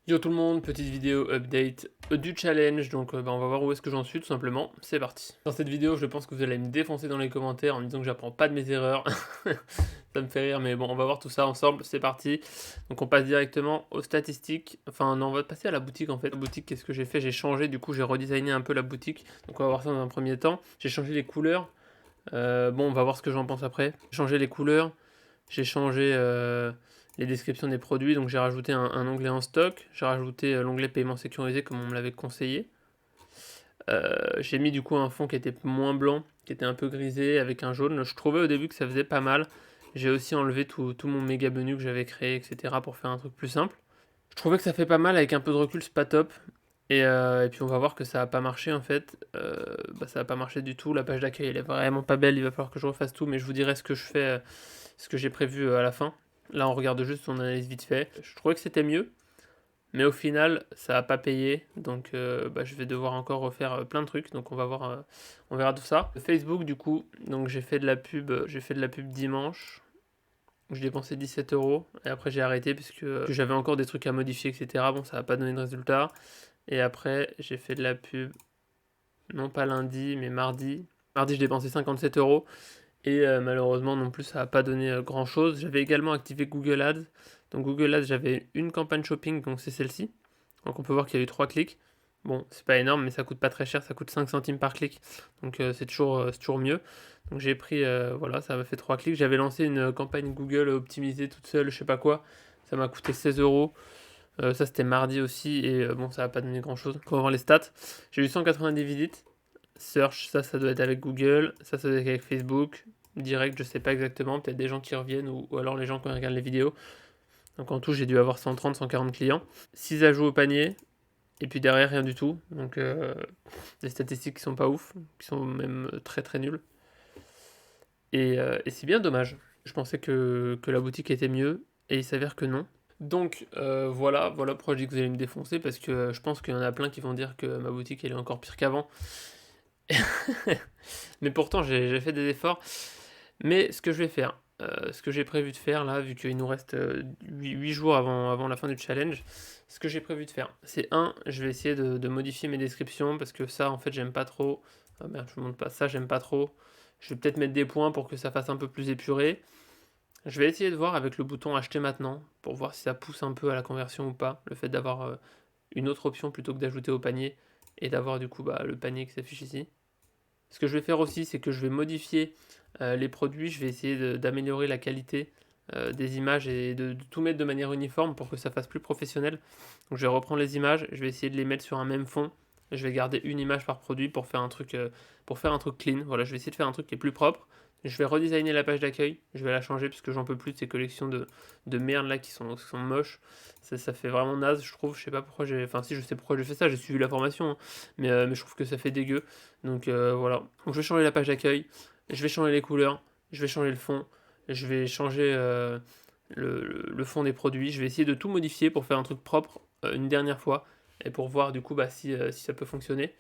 Yo tout le monde, petite vidéo update du challenge, donc on va voir où est-ce que j'en suis tout simplement, c'est parti. Dans cette vidéo je pense que vous allez me défoncer dans les commentaires en me disant que j'apprends pas de mes erreurs, ça me fait rire mais bon on va voir tout ça ensemble, c'est parti. Donc on passe directement aux statistiques, enfin non on va passer à la boutique en fait. La boutique qu'est-ce que j'ai fait, j'ai changé, du coup j'ai redesigné un peu la boutique, donc on va voir ça dans un premier temps. J'ai changé les couleurs, bon on va voir ce que j'en pense après. J'ai changé les couleurs, j'ai changé les descriptions des produits, donc j'ai rajouté un onglet en stock, j'ai rajouté l'onglet paiement sécurisé comme on me l'avait conseillé. J'ai mis du coup un fond qui était moins blanc, qui était un peu grisé avec un jaune. Je trouvais au début que ça faisait pas mal. J'ai aussi enlevé tout mon méga menu que j'avais créé, etc. pour faire un truc plus simple. Je trouvais que ça fait pas mal, avec un peu de recul, c'est pas top. Et puis on va voir que ça a pas marché en fait. Ça a pas marché du tout. La page d'accueil elle est vraiment pas belle. Il va falloir que je refasse tout, mais je vous dirai ce que je fais, ce que j'ai prévu à la fin. Là on regarde juste son analyse vite fait. Je trouvais que c'était mieux, mais au final ça a pas payé. Donc je vais devoir encore refaire plein de trucs. Donc on va voir, on verra tout ça. Facebook du coup, donc j'ai fait de la pub, dimanche. Je dépensais 17 euros et après j'ai arrêté puisque j'avais encore des trucs à modifier, etc. Bon, ça n'a pas donné de résultat. Et après, j'ai fait de la pub, non pas lundi, mais mardi. Mardi, je dépensais 57 euros. Et malheureusement, non plus, ça n'a pas donné grand chose. J'avais également activé Google Ads. Donc, Google Ads, j'avais une campagne shopping, donc c'est celle-ci. Donc, on peut voir qu'il y a eu 3 clics. Bon, c'est pas énorme, mais ça coûte pas très cher, ça coûte 5 centimes par clic. Donc, c'est toujours mieux. Donc, j'ai pris, voilà, ça m'a fait 3 clics. J'avais lancé une campagne Google optimisée toute seule, je sais pas quoi. Ça m'a coûté 16 euros. Ça c'était mardi aussi et bon ça va pas donné grand chose. On va voir les stats. J'ai eu 190 visites. Search, ça doit être avec Google, ça doit être avec Facebook. Direct, je sais pas exactement, peut-être des gens qui reviennent ou alors les gens qui regardent les vidéos. Donc en tout j'ai dû avoir 130, 140 clients. 6 ajouts au panier et puis derrière rien du tout. Donc des statistiques qui sont pas ouf, qui sont même très très nulles. Et c'est bien dommage. Je pensais que la boutique était mieux et il s'avère que non. Donc voilà pourquoi je dis que vous allez me défoncer, parce que je pense qu'il y en a plein qui vont dire que ma boutique elle est encore pire qu'avant. Mais pourtant j'ai fait des efforts. Mais ce que je vais faire, ce que j'ai prévu de faire là, vu qu'il nous reste 8 jours avant la fin du challenge, ce que j'ai prévu de faire, c'est je vais essayer de modifier mes descriptions, parce que ça en fait j'aime pas trop. Ah merde, je vous montre pas ça, j'aime pas trop. Je vais peut-être mettre des points pour que ça fasse un peu plus épuré. Je vais essayer de voir avec le bouton acheter maintenant, pour voir si ça pousse un peu à la conversion ou pas, le fait d'avoir une autre option plutôt que d'ajouter au panier, et d'avoir du coup le panier qui s'affiche ici. Ce que je vais faire aussi, c'est que je vais modifier les produits, je vais essayer d'améliorer la qualité des images et de tout mettre de manière uniforme pour que ça fasse plus professionnel. Donc je vais reprendre les images, je vais essayer de les mettre sur un même fond, je vais garder une image par produit pour faire un truc clean. Voilà, je vais essayer de faire un truc qui est plus propre. Je vais redesigner la page d'accueil, je vais la changer parce que j'en peux plus de ces collections de merde là qui sont moches. Ça fait vraiment naze, je trouve. Je sais pas pourquoi j'ai. Enfin, si, je sais pourquoi j'ai fait ça, j'ai suivi la formation, hein. Mais je trouve que ça fait dégueu. Donc voilà. Donc je vais changer la page d'accueil, je vais changer les couleurs, je vais changer le fond, je vais changer le fond des produits. Je vais essayer de tout modifier pour faire un truc propre une dernière fois et pour voir du coup si ça peut fonctionner.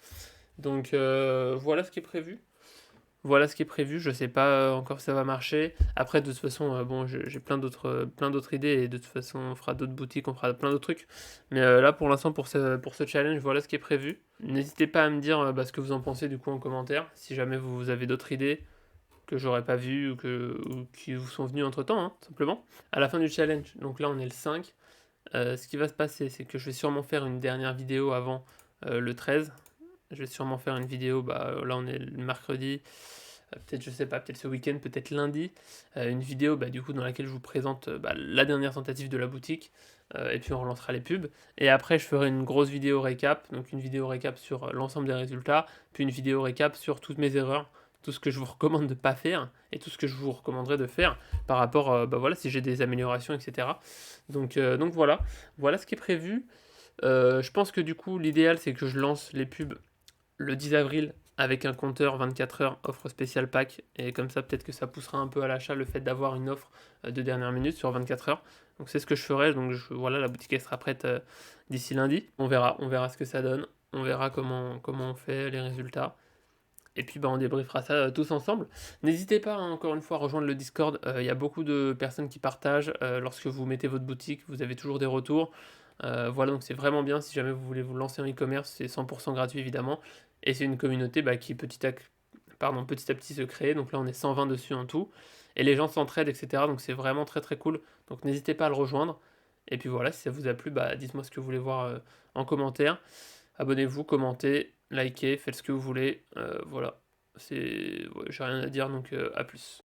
Donc voilà ce qui est prévu. Voilà ce qui est prévu, je sais pas encore si ça va marcher. Après, de toute façon, bon, j'ai plein d'autres idées et de toute façon, on fera d'autres boutiques, on fera plein d'autres trucs. Mais là, pour l'instant, pour ce challenge, voilà ce qui est prévu. N'hésitez pas à me dire ce que vous en pensez du coup en commentaire, si jamais vous avez d'autres idées que j'aurais pas vues ou qui vous sont venues entre temps, hein, simplement. À la fin du challenge, donc là on est le 5, ce qui va se passer, c'est que je vais sûrement faire une dernière vidéo avant le 13. Je vais sûrement faire une vidéo, là on est le mercredi, peut-être je sais pas, peut-être ce week-end, peut-être lundi, une vidéo du coup dans laquelle je vous présente la dernière tentative de la boutique, et puis on relancera les pubs. Et après je ferai une grosse vidéo récap, donc une vidéo récap sur l'ensemble des résultats, puis une vidéo récap sur toutes mes erreurs, tout ce que je vous recommande de ne pas faire, et tout ce que je vous recommanderais de faire par rapport, voilà, si j'ai des améliorations, etc. Donc voilà ce qui est prévu. Je pense que du coup l'idéal c'est que je lance les pubs le 10 avril avec un compteur 24 heures offre spéciale pack, et comme ça peut-être que ça poussera un peu à l'achat le fait d'avoir une offre de dernière minute sur 24 heures. Donc c'est ce que je ferai, donc voilà, la boutique elle sera prête d'ici lundi. On verra ce que ça donne, on verra comment on fait les résultats. Et puis on débriefera ça tous ensemble. N'hésitez pas encore une fois à rejoindre le Discord, il y a beaucoup de personnes qui partagent lorsque vous mettez votre boutique, vous avez toujours des retours. Voilà, donc c'est vraiment bien si jamais vous voulez vous lancer en e-commerce, c'est 100 gratuit évidemment et c'est une communauté, bah, qui petit à petit se crée. Donc là, on est 120 dessus en tout et les gens s'entraident et cetera, donc c'est vraiment très, très cool. Donc n'hésitez pas à le rejoindre et puis voilà, si ça vous a plu, bah, dites-moi ce que vous voulez voir, en commentaire. Abonnez-vous, commentez, likez, faites ce que vous voulez, voilà. Ouais, j'ai rien à dire donc à plus.